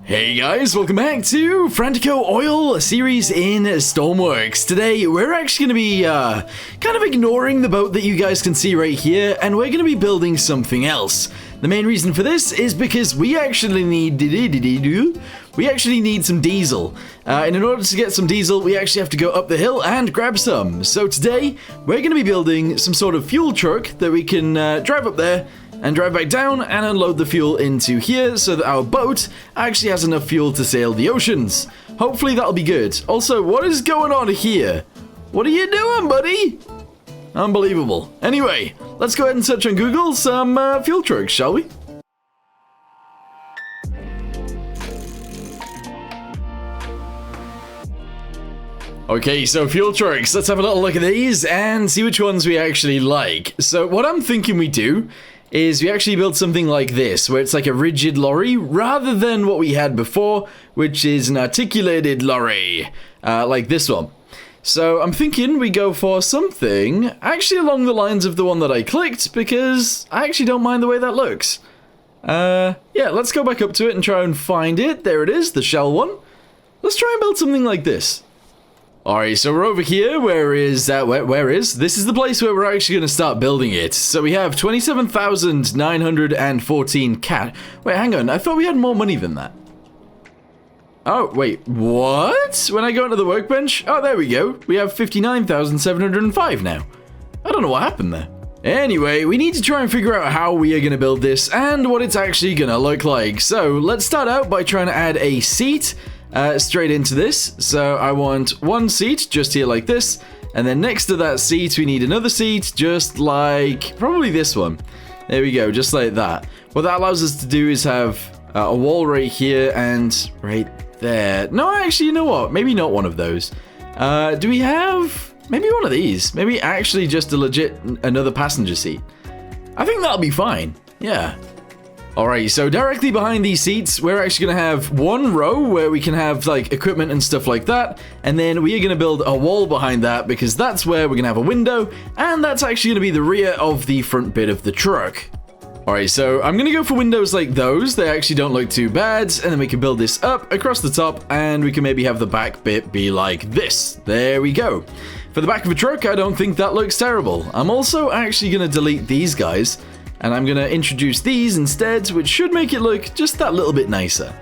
Hey guys, welcome back to Frantico Oil series in Stormworks. Today, we're actually going to be kind of ignoring the boat that you guys can see right here, and we're going to be building something else. The main reason for this is because we actually need some diesel. And in order to get some diesel, we actually have to go up the hill and grab some. So today, we're going to be building some sort of fuel truck that we can drive up there and drive back down and unload the fuel into here so that our boat actually has enough fuel to sail the oceans. Hopefully that'll be good. Also, what is going on here? What are you doing, buddy? Unbelievable. Anyway, let's go ahead and search on Google some fuel trucks, shall we? Okay, so fuel trucks, let's have a little look at these and see which ones we actually like. So what I'm thinking we do is we actually build something like this, where it's like a rigid lorry, rather than what we had before, which is an articulated lorry, like this one. So I'm thinking we go for something actually along the lines of the one that I clicked, because I actually don't mind the way that looks. Yeah, let's go back up to it and try and find it. There it is, the shell one. Let's try and build something like this. Alright, so we're over here. Where is that? Where is? This is the place where we're actually going to start building it. So we have 27,914 cat. Wait, hang on. I thought we had more money than that. Oh, wait. What? When I go into the workbench? Oh, there we go. We have 59,705 now. I don't know what happened there. Anyway, we need to try and figure out how we are going to build this and what it's actually going to look like. So let's start out by trying to add a seat straight into this. So I want one seat just here like this, and then next to that seat we need another seat just like probably this one. There we go, just like that. What that allows us to do is have a wall right here and right there. No, actually, you know what, maybe not one of those. Do we have maybe one of these? Maybe actually just a legit another passenger seat. I think that'll be fine. Yeah. Alright, so directly behind these seats, we're actually going to have one row where we can have, like, equipment and stuff like that, and then we are going to build a wall behind that, because that's where we're going to have a window, and that's actually going to be the rear of the front bit of the truck. Alright, so I'm going to go for windows like those. They actually don't look too bad, and then we can build this up across the top, and we can maybe have the back bit be like this. There we go. For the back of a truck, I don't think that looks terrible. I'm also actually going to delete these guys, and I'm going to introduce these instead, which should make it look just that little bit nicer.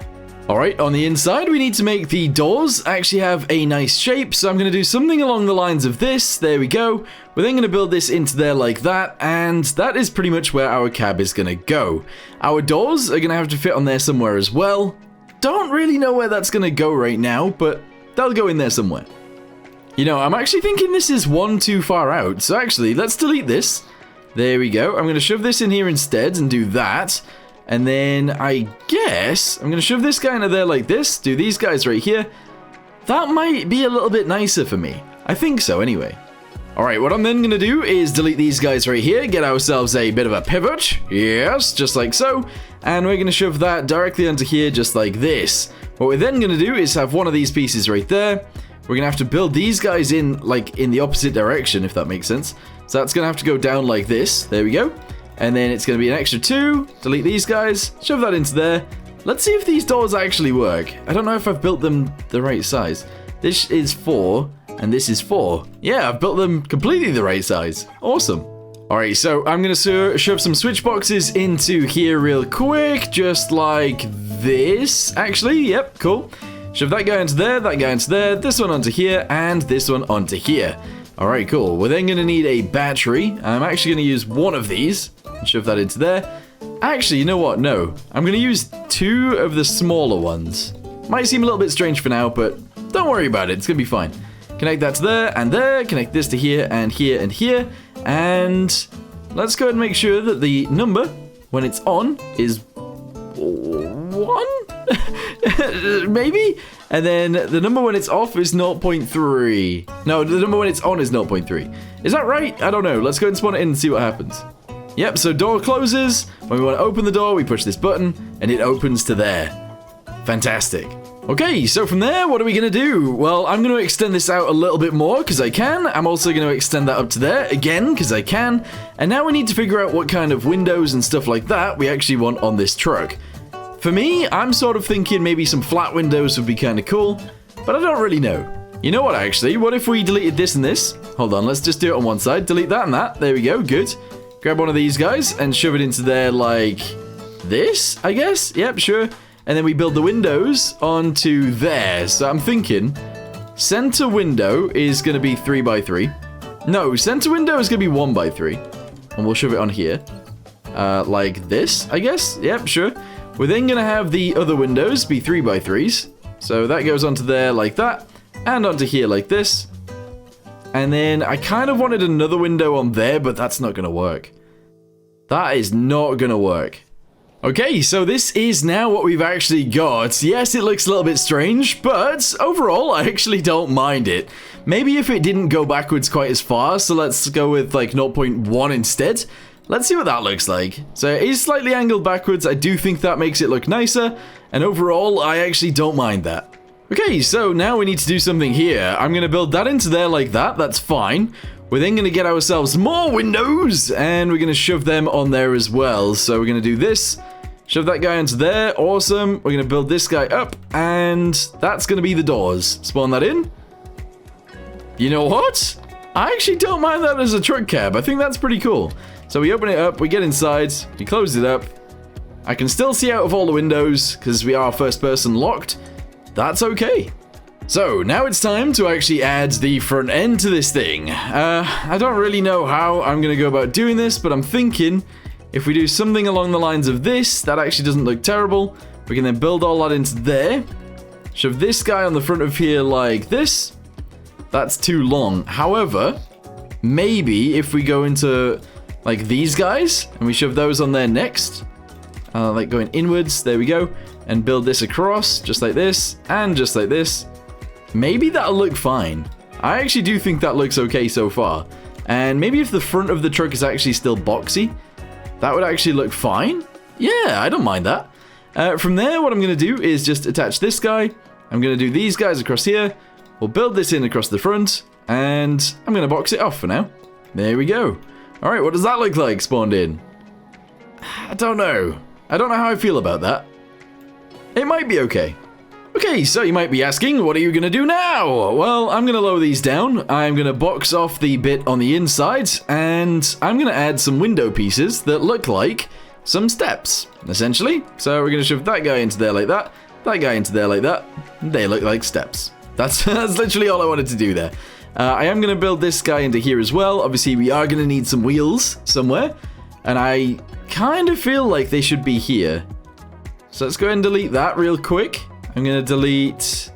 Alright, on the inside, we need to make the doors actually have a nice shape, so I'm going to do something along the lines of this. There we go. We're then going to build this into there like that, and that is pretty much where our cab is going to go. Our doors are going to have to fit on there somewhere as well. Don't really know where that's going to go right now, but they'll go in there somewhere. You know, I'm actually thinking this is one too far out, so actually, let's delete this. There we go. I'm going to shove this in here instead and do that. And then I guess I'm going to shove this guy into there like this. Do these guys right here. That might be a little bit nicer for me. I think so anyway. Alright, what I'm then going to do is delete these guys right here. Get ourselves a bit of a pivot. Yes, just like so. And we're going to shove that directly onto here just like this. What we're then going to do is have one of these pieces right there. We're going to have to build these guys in like in the opposite direction, if that makes sense. So that's going to have to go down like this. There we go. And then it's going to be an extra 2. Delete these guys. Shove that into there. Let's see if these doors actually work. I don't know if I've built them the right size. This is 4, and this is 4. Yeah, I've built them completely the right size. Awesome. Alright, so I'm going to shove some switch boxes into here real quick. Just like this. Actually, yep, cool. Shove that guy into there, that guy into there, this one onto here, and this one onto here. Alright, cool. We're then going to need a battery. I'm actually going to use one of these and shove that into there. Actually, you know what? No. I'm going to use 2 of the smaller ones. Might seem a little bit strange for now, but don't worry about it. It's going to be fine. Connect that to there and there. Connect this to here and here and here. And let's go ahead and make sure that the number, when it's on, is 1? Maybe? And then the number when it's off is 0.3. No, the number when it's on is 0.3. Is that right? I don't know. Let's go and spawn it in and see what happens. Yep, so door closes. When we want to open the door, we push this button, and it opens to there. Fantastic. Okay, so from there, what are we going to do? Well, I'm going to extend this out a little bit more, because I can. I'm also going to extend that up to there, again, because I can. And now we need to figure out what kind of windows and stuff like that we actually want on this truck. For me, I'm sort of thinking maybe some flat windows would be kind of cool, but I don't really know. You know what, actually? What if we deleted this and this? Hold on, let's just do it on one side. Delete that and that. There we go, good. Grab one of these guys and shove it into there like this, I guess? Yep, sure. And then we build the windows onto there. So I'm thinking center window is going to be 3 by 3. No, center window is going to be 1 by 3. And we'll shove it on here. Like this, I guess? Yep, sure. We're then going to have the other windows be 3 by 3s. So that goes onto there like that. And onto here like this. And then I kind of wanted another window on there, but that's not going to work. That is not going to work. Okay, so this is now what we've actually got. Yes, it looks a little bit strange, but overall, I actually don't mind it. Maybe if it didn't go backwards quite as far, so let's go with like 0.1 instead. Let's see what that looks like. So it is slightly angled backwards. I do think that makes it look nicer, and overall, I actually don't mind that. Okay, so now we need to do something here. I'm going to build that into there like that. That's fine. We're then going to get ourselves more windows, and we're going to shove them on there as well. So we're going to do this, shove that guy into there. Awesome. We're going to build this guy up, and that's going to be the doors. Spawn that in. You know what? I actually don't mind that as a truck cab. I think that's pretty cool. So we open it up, we get inside, we close it up. I can still see out of all the windows because we are first person locked. That's okay. So now it's time to actually add the front end to this thing. I don't really know how I'm going to go about doing this, but I'm thinking if we do something along the lines of this, that actually doesn't look terrible. We can then build all that into there. Shove this guy on the front of here like this. That's too long. However, maybe if we go into like these guys and we shove those on there next, like going inwards, there we go, and build this across just like this and just like this, maybe that'll look fine. I actually do think that looks okay so far. And maybe if the front of the truck is actually still boxy, that would actually look fine. Yeah, I don't mind that. From there, what I'm going to do is just attach this guy. I'm going to do these guys across here. We'll build this in across the front, and I'm going to box it off for now. There we go. All right, what does that look like spawned in? I don't know. I don't know how I feel about that. It might be okay. Okay, so you might be asking, what are you going to do now? Well, I'm going to lower these down. I'm going to box off the bit on the inside, and I'm going to add some window pieces that look like some steps, essentially. So we're going to shove that guy into there like that guy into there like that. They look like steps. That's literally all I wanted to do there. I am going to build this guy into here as well. Obviously, we are going to need some wheels somewhere, and I kind of feel like they should be here. So let's go ahead and delete that real quick. I'm going to delete...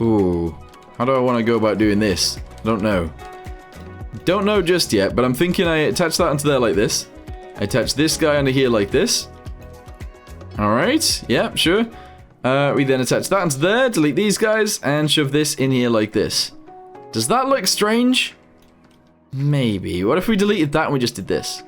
Ooh, how do I want to go about doing this? I don't know. Don't know just yet, but I'm thinking I attach that onto there like this. I attach this guy under here like this. Alright, yeah, sure. We then attach that onto there, delete these guys, and shove this in here like this. Does that look strange? Maybe. What if we deleted that and we just did this?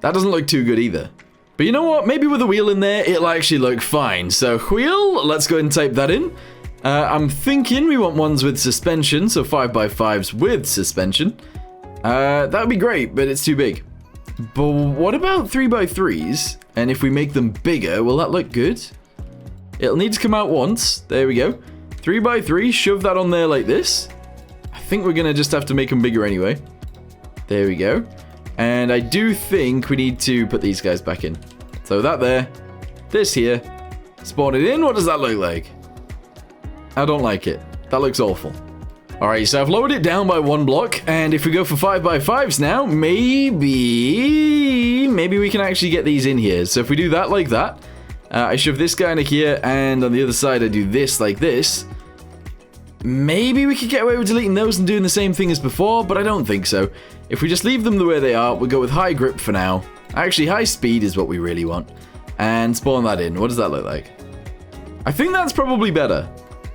That doesn't look too good either. But you know what? Maybe with a wheel in there, it'll actually look fine. So wheel, let's go ahead and type that in. I'm thinking we want ones with suspension, so 5x5s with suspension. That would be great, but it's too big. But what about 3x3s? And if we make them bigger, will that look good? It'll need to come out once. There we go. 3x3, shove that on there like this. I think we're going to just have to make them bigger anyway. There we go. And I do think we need to put these guys back in. So that there. This here. Spawn it in. What does that look like? I don't like it. That looks awful. Alright, so I've lowered it down by 1 block. And if we go for 5x5s now, maybe we can actually get these in here. So if we do that like that. I shove this guy into here, and on the other side I do this like this. Maybe we could get away with deleting those and doing the same thing as before, but I don't think so. If we just leave them the way they are, we'll go with high grip for now. Actually, high speed is what we really want. And spawn that in. What does that look like? I think that's probably better.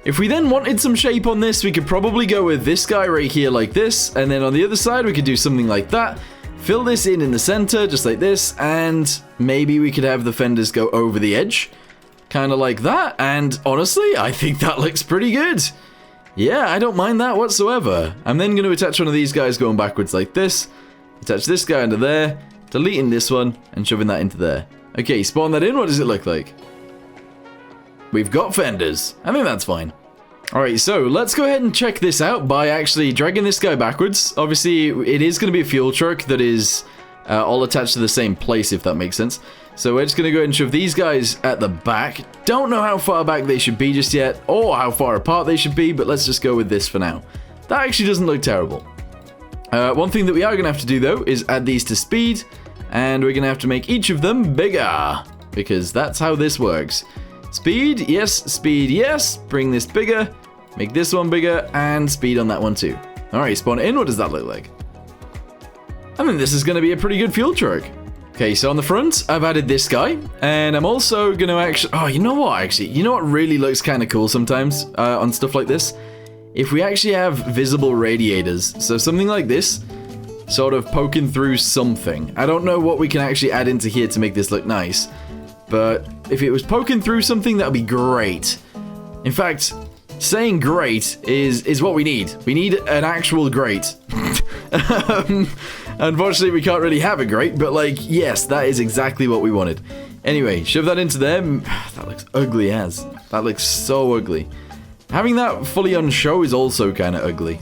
If we then wanted some shape on this, we could probably go with this guy right here like this, and then on the other side we could do something like that. Fill this in the center, just like this, and maybe we could have the fenders go over the edge. Kind of like that, and honestly, I think that looks pretty good. Yeah, I don't mind that whatsoever. I'm then going to attach one of these guys going backwards like this. Attach this guy into there, deleting this one, and shoving that into there. Okay, spawn that in, what does it look like? We've got fenders. I think that's fine. Alright, so let's go ahead and check this out by actually dragging this guy backwards. Obviously, it is going to be a fuel truck that is all attached to the same place, if that makes sense. So we're just going to go ahead and shove these guys at the back. Don't know how far back they should be just yet, or how far apart they should be, but let's just go with this for now. That actually doesn't look terrible. One thing that we are going to have to do, though, is add these to speed, and we're going to have to make each of them bigger, because that's how this works. Speed, yes, bring this bigger, make this one bigger, and speed on that one too. Alright, spawn it in, what does that look like? I think this is going to be a pretty good fuel truck. Okay, so on the front, I've added this guy, and I'm also going to actually... Oh, you know what, actually? You know what really looks kind of cool sometimes on stuff like this? If we actually have visible radiators, so something like this, sort of poking through something. I don't know what we can actually add into here to make this look nice, but if it was poking through something, that would be great. In fact, saying great is what we need. We need an actual grate. Unfortunately, we can't really have a grate, but like, yes, that is exactly what we wanted. Anyway, shove that into there. That looks ugly as. That looks so ugly. Having that fully on show is also kind of ugly.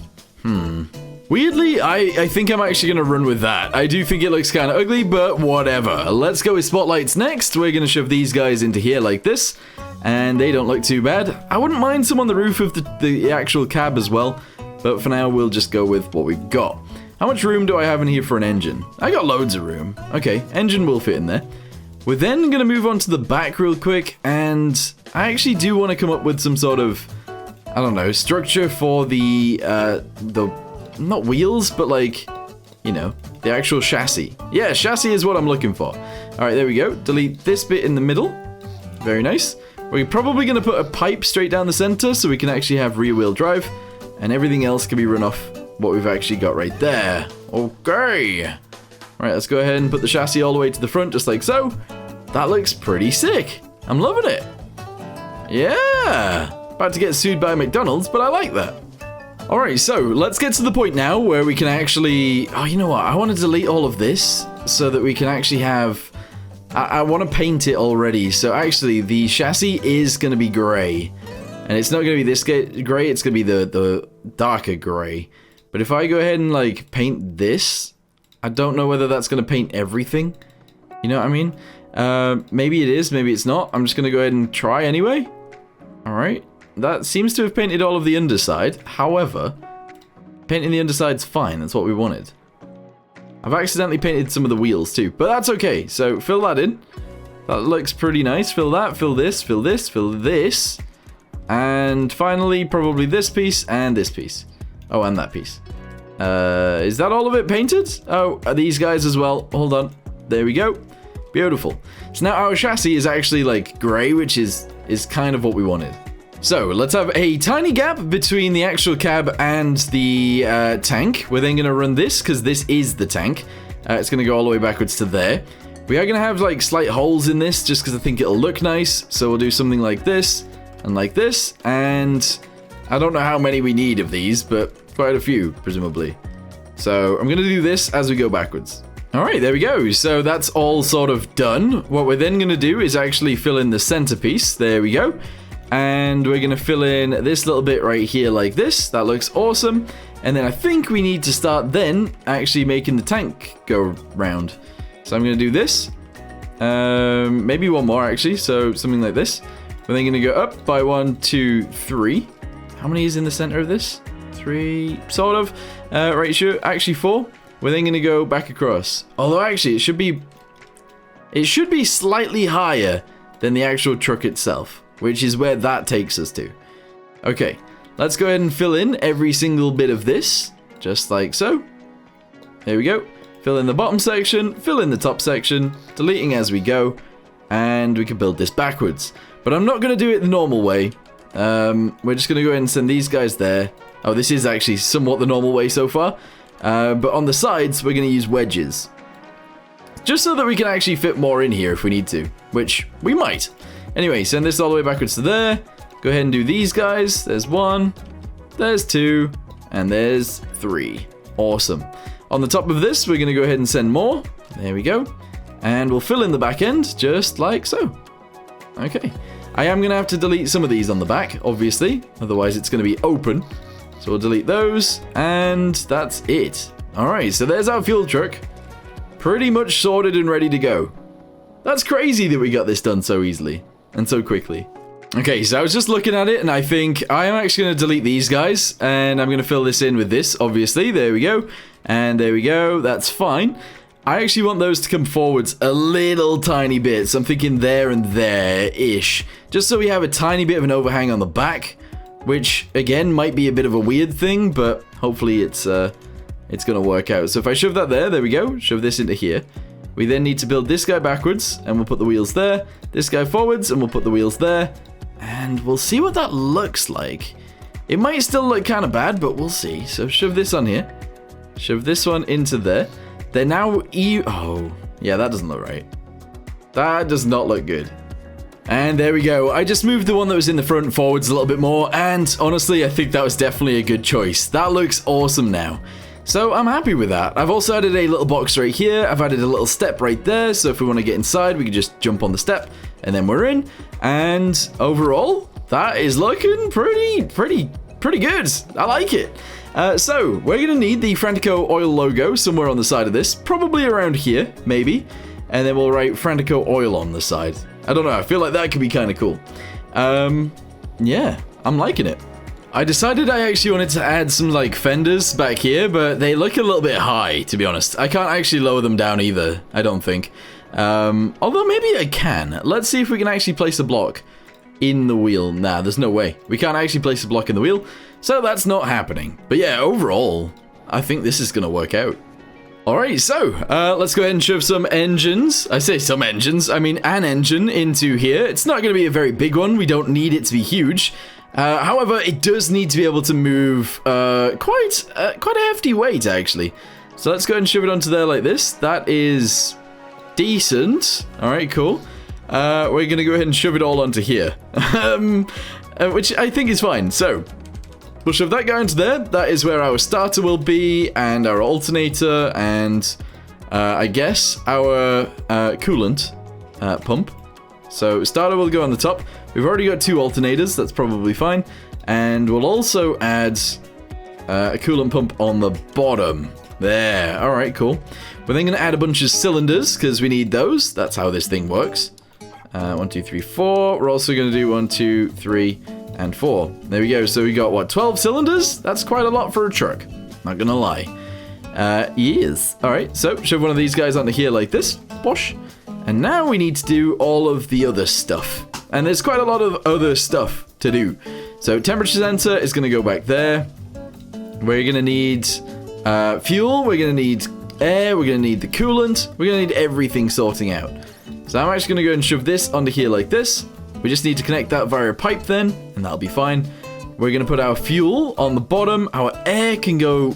Weirdly, I think I'm actually going to run with that. I do think it looks kind of ugly, but whatever. Let's go with spotlights next. We're going to shove these guys into here like this, and they don't look too bad. I wouldn't mind some on the roof of the actual cab as well, but for now, we'll just go with what we've got. How much room do I have in here for an engine? I got loads of room. Okay, engine will fit in there. We're then going to move on to the back real quick, and I actually do want to come up with some sort of, I don't know, structure for the not wheels, but like, you know, the actual chassis. Yeah, chassis is what I'm looking for. All right, there we go. Delete this bit in the middle. Very nice. We're probably going to put a pipe straight down the center so we can actually have rear wheel drive, and everything else can be run off what we've actually got right there. Okay. All right, let's go ahead and put the chassis all the way to the front, just like so. That looks pretty sick. I'm loving it. Yeah. About to get sued by McDonald's, but I like that. Alright, so let's get to the point now where we can actually... Oh, you know what? I want to delete all of this so that we can actually have... I want to paint it already. So actually, the chassis is going to be grey. And it's not going to be this grey, it's going to be the darker grey. But if I go ahead and, like, paint this, I don't know whether that's going to paint everything. You know what I mean? Maybe it is, maybe it's not. I'm just going to go ahead and try anyway. Alright. That seems to have painted all of the underside. However, painting the underside's fine. That's what we wanted. I've accidentally painted some of the wheels too, but that's okay. So fill that in. That looks pretty nice. Fill that, fill this, fill this, fill this. And finally, probably this piece and this piece. Oh, and that piece. Is that all of it painted? Oh, are these guys as well? Hold on. There we go. Beautiful. So now our chassis is actually like grey, which is kind of what we wanted. So let's have a tiny gap between the actual cab and the tank. We're then going to run this because this is the tank. It's going to go all the way backwards to there. We are going to have like slight holes in this just because I think it'll look nice. So we'll do something like this and like this. And I don't know how many we need of these, but quite a few, presumably. So I'm going to do this as we go backwards. All right, there we go. So that's all sort of done. What we're then going to do is actually fill in the centerpiece. There we go. And we're going to fill in this little bit right here like this. That looks awesome. And then I think we need to start then actually making the tank go round. So I'm going to do this. Maybe one more actually. So something like this. We're then going to go up by 1, 2, 3. How many is in the center of this? 3, sort of. Right, sure. Actually 4. We're then going to go back across. Although actually it should be slightly higher than the actual truck itself, which is where that takes us to. Okay, let's go ahead and fill in every single bit of this, just like so. There we go. Fill in the bottom section, fill in the top section, deleting as we go, and we can build this backwards. But I'm not going to do it the normal way. We're just going to go ahead and send these guys there. Oh, this is actually somewhat the normal way so far. But on the sides, we're going to use wedges. Just so that we can actually fit more in here if we need to, which we might. Anyway, send this all the way backwards to there. Go ahead and do these guys. There's 1, there's 2, and there's 3. Awesome. On the top of this, we're going to go ahead and send more. There we go. And we'll fill in the back end just like so. Okay. I am going to have to delete some of these on the back, obviously. Otherwise, it's going to be open. So we'll delete those, and that's it. Alright, so there's our fuel truck. Pretty much sorted and ready to go. That's crazy that we got this done so easily and so quickly. Okay, so I was just looking at it, and I think I am actually going to delete these guys, and I'm going to fill this in with this, obviously. There we go. And there we go. That's fine. I actually want those to come forwards a little tiny bit. So I'm thinking there and there-ish. Just so we have a tiny bit of an overhang on the back, which, again, might be a bit of a weird thing, but hopefully it's going to work out. So if I shove that there we go. Shove this into here. We then need to build this guy backwards, and we'll put the wheels there. This guy forwards, and we'll put the wheels there. And we'll see what that looks like. It might still look kind of bad, but we'll see. So shove this on here. Shove this one into there. They're now oh, yeah, that doesn't look right. That does not look good. And there we go. I just moved the one that was in the front forwards a little bit more. And honestly, I think that was definitely a good choice. That looks awesome now. So I'm happy with that. I've also added a little box right here. I've added a little step right there. So if we want to get inside, we can just jump on the step and then we're in. And overall, that is looking pretty good. I like it. So we're going to need the Frantico oil logo somewhere on the side of this. Probably around here, maybe. And then we'll write Frantico oil on the side. I don't know. I feel like that could be kind of cool. Yeah, I'm liking it. I decided I actually wanted to add some like fenders back here, but they look a little bit high, to be honest. I can't actually lower them down either, I don't think. Although maybe I can. Let's see if we can actually place a block in the wheel. Nah, there's no way. We can't actually place a block in the wheel, so that's not happening. But yeah, overall, I think this is going to work out. Alright, so let's go ahead and shove some engines. I say some engines, I mean an engine into here. It's not going to be a very big one. We don't need it to be huge. However, it does need to be able to move quite a hefty weight, actually. So let's go ahead and shove it onto there like this. That is decent. Alright, cool. We're going to go ahead and shove it all onto here. Which I think is fine. So we'll shove that guy into there. That is where our starter will be, and our alternator, and I guess our coolant pump. So starter will go on the top. We've already got 2 alternators, that's probably fine. And we'll also add a coolant pump on the bottom. There, alright, cool. We're then going to add a bunch of cylinders, because we need those. That's how this thing works. 1, 2, 3, 4. We're also going to do 1, 2, 3, and 4. There we go. So we got, what, 12 cylinders? That's quite a lot for a truck. Not going to lie. Yes. Alright, so shove one of these guys onto here like this. Bosh. And now we need to do all of the other stuff. And there's quite a lot of other stuff to do. So temperature sensor is going to go back there. We're going to need fuel. We're going to need air. We're going to need the coolant. We're going to need everything sorting out. So I'm actually going to go and shove this onto here like this. We just need to connect that via a pipe then, and that'll be fine. We're going to put our fuel on the bottom. Our air can go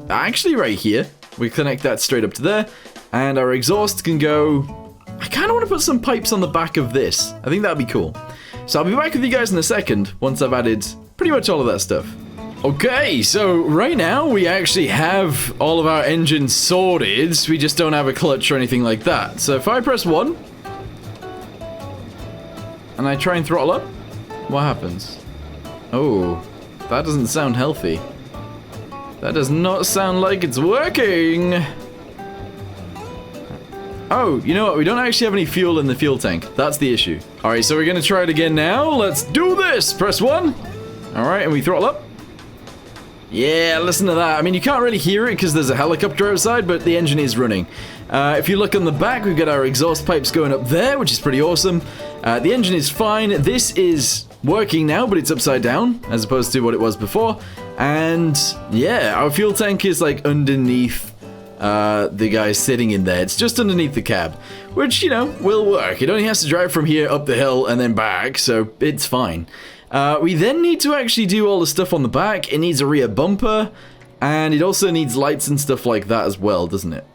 actually right here. We connect that straight up to there. And our exhaust can go... I kind of want to put some pipes on the back of this. I think that'd be cool. So I'll be back with you guys in a second once I've added pretty much all of that stuff. Okay, so right now we actually have all of our engines sorted. We just don't have a clutch or anything like that. So if I press 1 and I try and throttle up, what happens? Oh, that doesn't sound healthy. That does not sound like it's working. Oh, you know what? We don't actually have any fuel in the fuel tank. That's the issue. All right, so we're going to try it again now. Let's do this. Press 1. All right, and we throttle up. Yeah, listen to that. I mean, you can't really hear it because there's a helicopter outside, but the engine is running. If you look on the back, we've got our exhaust pipes going up there, which is pretty awesome. The engine is fine. This is working now, but it's upside down as opposed to what it was before. And yeah, our fuel tank is like underneath the guy sitting in there. It's just underneath the cab, which, you know, will work. It only has to drive from here up the hill and then back, so it's fine. We then need to actually do all the stuff on the back. It needs a rear bumper, and it also needs lights and stuff like that as well, doesn't it?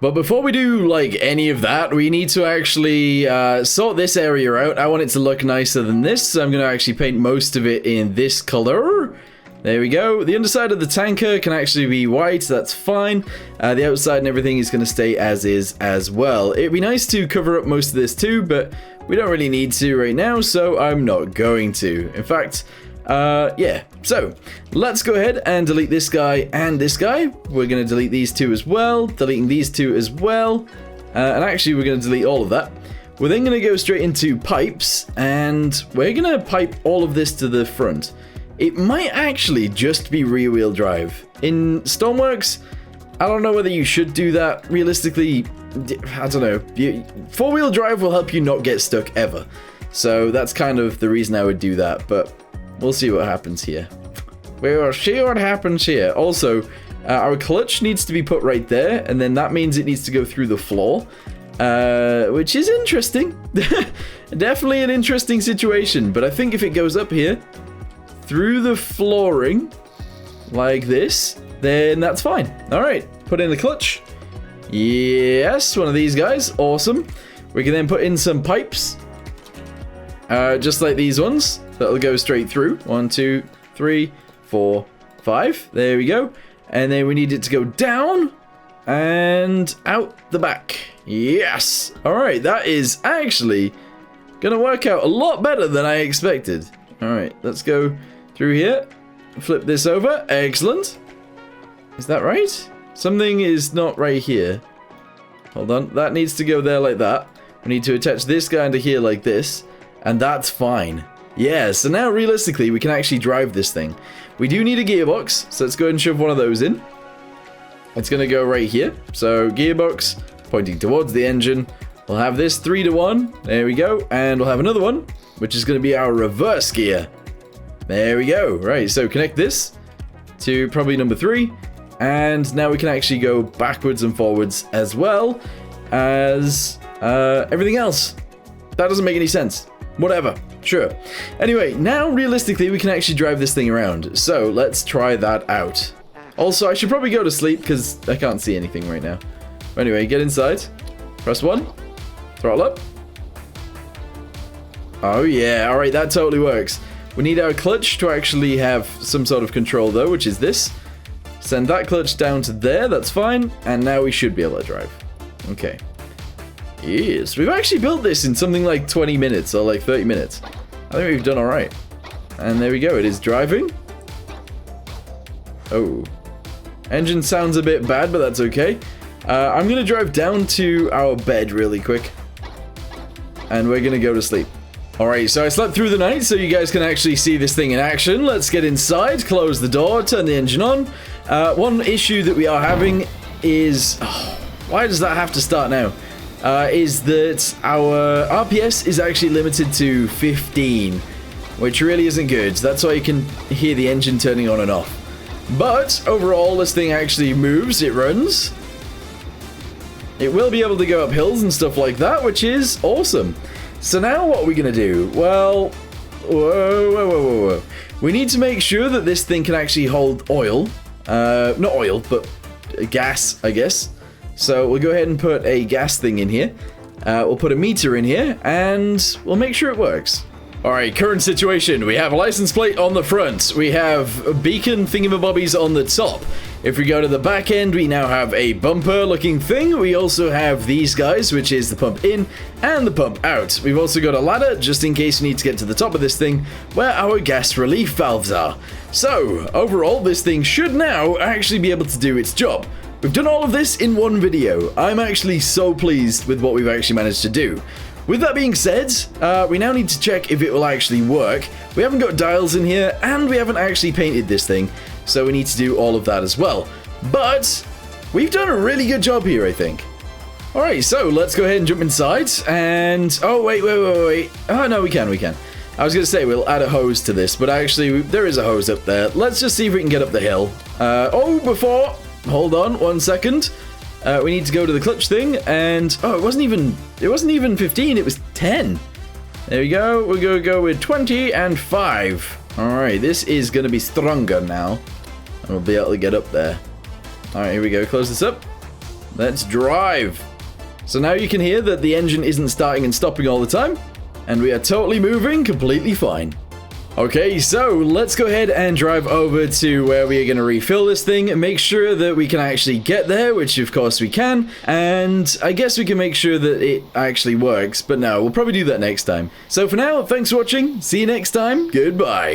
But before we do, like, any of that, we need to actually sort this area out. I want it to look nicer than this, so I'm going to actually paint most of it in this color. There we go. The underside of the tanker can actually be white. That's fine. The outside and everything is going to stay as is as well. It'd be nice to cover up most of this too, but we don't really need to right now, so I'm not going to. In fact, yeah. So, let's go ahead and delete this guy and this guy. We're going to delete these two as well. Deleting these two as well. And actually, we're going to delete all of that. We're then going to go straight into pipes, and we're going to pipe all of this to the front. It might actually just be rear-wheel drive. In Stormworks, I don't know whether you should do that. Realistically, I don't know. Four-wheel drive will help you not get stuck ever. So that's kind of the reason I would do that, but we'll see what happens here. We will see what happens here. Also, our clutch needs to be put right there, and then that means it needs to go through the floor, which is interesting. Definitely an interesting situation, but I think if it goes up here, through the flooring, like this, then that's fine. Alright, put in the clutch. Yes, one of these guys. Awesome. We can then put in some pipes. Just like these ones. That'll go straight through. 1, 2, 3, 4, 5. There we go. And then we need it to go down and out the back. Yes. Alright, that is actually gonna work out a lot better than I expected. Alright, let's go through here. Flip this over. Excellent. Is that right? Something is not right here. Hold on. That needs to go there like that. We need to attach this guy into here like this. And that's fine. Yeah, so now realistically we can actually drive this thing. We do need a gearbox, so let's go ahead and shove one of those in. It's going to go right here. So gearbox pointing towards the engine. We'll have this 3-to-1. There we go. And we'll have another one, which is going to be our reverse gear. There we go. Right, so connect this to probably number 3. And now we can actually go backwards and forwards as well as everything else. That doesn't make any sense. Whatever. Sure. Anyway, now realistically we can actually drive this thing around. So let's try that out. Also, I should probably go to sleep because I can't see anything right now. Anyway, get inside. Press 1. Throttle up. Oh yeah, alright, that totally works. We need our clutch to actually have some sort of control though, which is this. Send that clutch down to there, that's fine. And now we should be able to drive. Okay. Yes, we've actually built this in something like 20 minutes or like 30 minutes. I think we've done alright. And there we go, it is driving. Oh. Engine sounds a bit bad, but that's okay. I'm going to drive down to our bed really quick. And we're going to go to sleep. Alright, so I slept through the night so you guys can actually see this thing in action. Let's get inside, close the door, turn the engine on. One issue that we are having is... Oh, why does that have to start now? Is that our RPS is actually limited to 15, which really isn't good. That's why you can hear the engine turning on and off. But overall, this thing actually moves, it runs. It will be able to go up hills and stuff like that, which is awesome. So now what are we going to do? Well, whoa. We need to make sure that this thing can actually hold oil. Not oil, but gas, I guess. So we'll go ahead and put a gas thing in here. We'll put a meter in here, and we'll make sure it works. Alright, current situation. We have a license plate on the front. We have beacon thingamabobbies on the top. If we go to the back end, we now have a bumper looking thing. We also have these guys, which is the pump in and the pump out. We've also got a ladder, just in case we need to get to the top of this thing, where our gas relief valves are. So, overall, this thing should now actually be able to do its job. We've done all of this in one video. I'm actually so pleased with what we've actually managed to do. With that being said, we now need to check if it will actually work. We haven't got dials in here, and we haven't actually painted this thing, so we need to do all of that as well. But we've done a really good job here, I think. Alright, so let's go ahead and jump inside, and... Oh, wait. Oh, no, we can. I was going to say we'll add a hose to this, but actually there is a hose up there. Let's just see if we can get up the hill. Hold on 1 second. We need to go to the clutch thing, and it wasn't even 15, it was 10. There we go. We're gonna go with 20 and 5. Alright, this is gonna be stronger now, and we'll be able to get up there. Alright, here we go. Close this up. Let's drive. So now you can hear that the engine isn't starting and stopping all the time, and we are totally moving completely fine. Okay, so let's go ahead and drive over to where we are going to refill this thing and make sure that we can actually get there, which of course we can, and I guess we can make sure that it actually works, but no, we'll probably do that next time. So for now, thanks for watching, see you next time, goodbye.